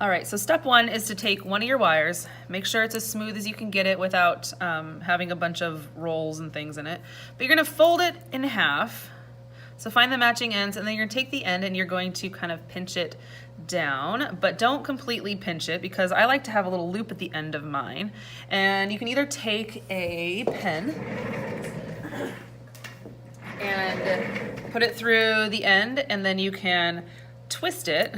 All right, so step one is to take one of your wires, make sure it's as smooth as you can get it without having a bunch of rolls and things in it. But you're gonna fold it in half. So find the matching ends, and then you're gonna take the end and you're going to kind of pinch it down, but don't completely pinch it because I like to have a little loop at the end of mine. And you can either take a pen and put it through the end, and then you can twist it,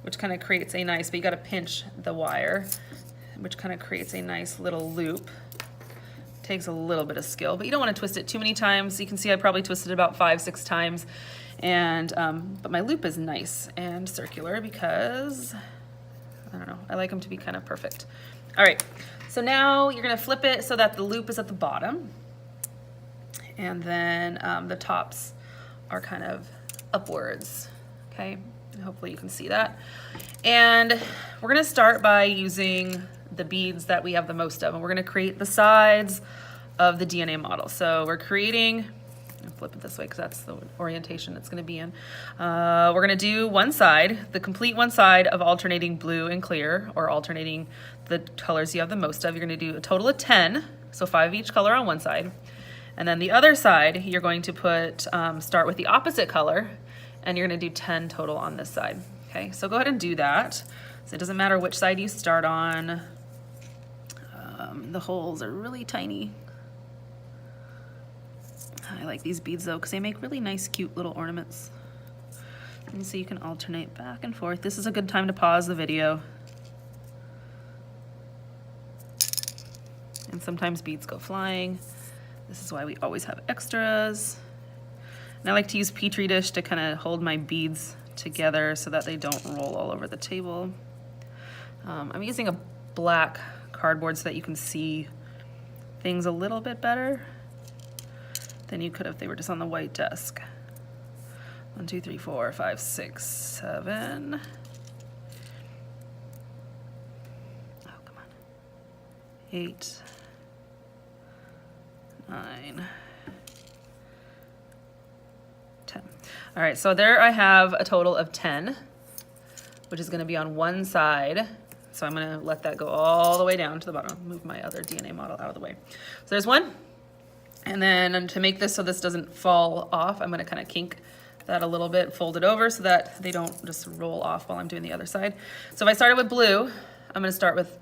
which kind of creates a nice, but you got to pinch the wire, which kind of creates a nice little loop. Takes a little bit of skill, but you don't want to twist it too many times. You can see I probably twisted it about 5-6 times, and but my loop is nice and circular because I don't know, I like them to be kind of perfect. All right, so now you're gonna flip it so that the loop is at the bottom, and then the tops are kind of upwards. Okay, hopefully you can see that. And we're gonna start by using the beads that we have the most of, and we're gonna create the sides of the DNA model. So we're creating, I'll flip it this way because that's the orientation it's gonna be in. We're gonna do one side, the complete one side of alternating blue and clear, or alternating the colors you have the most of. You're gonna do a total of 10, so 5 of each color on one side. And then the other side, you're going to put, start with the opposite color, and you're gonna do 10 total on this side. Okay, so go ahead and do that. So it doesn't matter which side you start on. The holes are really tiny. I like these beads though because they make really nice, cute little ornaments. And so you can alternate back and forth. This is a good time to pause the video. And sometimes beads go flying. This is why we always have extras. And I like to use Petri dish to kind of hold my beads together so that they don't roll all over the table. I'm using a black cardboard so that you can see things a little bit better than you could if they were just on the white desk. 1, 2, 3, 4, 5, 6, 7. Oh, come on. 8, 9, 10. All right, so there I have a total of 10, which is gonna be on one side. So I'm gonna let that go all the way down to the bottom. Move my other DNA model out of the way. So there's one. And then to make this so this doesn't fall off, I'm gonna kind of kink that a little bit, fold it over so that they don't just roll off while I'm doing the other side. So if I started with blue, I'm gonna start with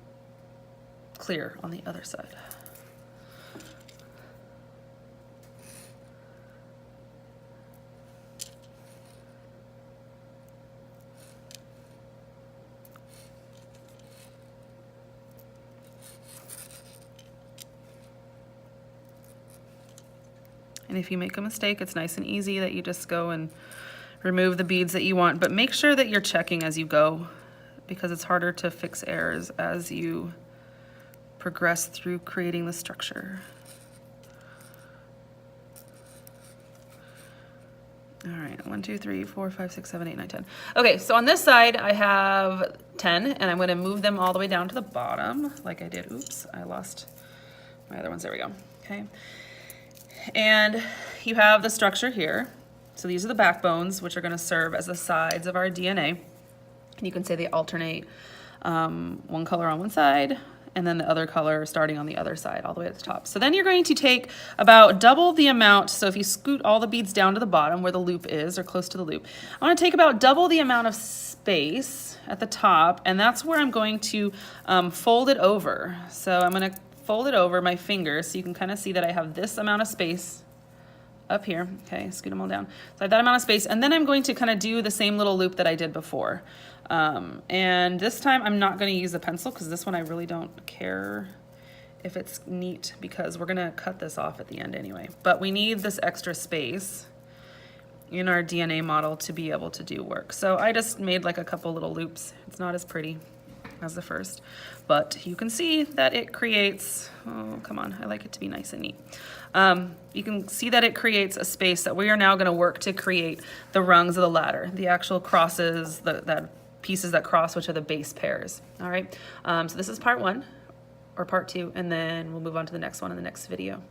clear on the other side. And if you make a mistake, it's nice and easy that you just go and remove the beads that you want, but make sure that you're checking as you go because it's harder to fix errors as you progress through creating the structure. All right, 1, 2, 3, 4, 5, 6, 7, 8, 9, 10. Okay, so on this side I have 10, and I'm gonna move them all the way down to the bottom like I did. Oops, I lost my other ones, there we go, okay. And you have the structure here. So these are the backbones, which are gonna serve as the sides of our DNA. And you can say they alternate one color on one side, and then the other color starting on the other side, all the way at the top. So then you're going to take about double the amount. So if you scoot all the beads down to the bottom where the loop is, or close to the loop, I wanna take about double the amount of space at the top, and that's where I'm going to fold it over. So I'm gonna fold it over my fingers so you can kind of see that I have this amount of space up here. Okay, scoot them all down. So I have that amount of space, and then I'm going to kind of do the same little loop that I did before. And this time I'm not going to use a pencil because this one I really don't care if it's neat because we're going to cut this off at the end anyway. But we need this extra space in our DNA model to be able to do work. So I just made like a couple little loops. It's not as pretty as the first, but you can see that it creates, oh, come on, I like it to be nice and neat. You can see that it creates a space that we are now gonna work to create the rungs of the ladder, the actual crosses, the pieces that cross, which are the base pairs, all right? So this is part 1 or part 2, and then we'll move on to the next one in the next video.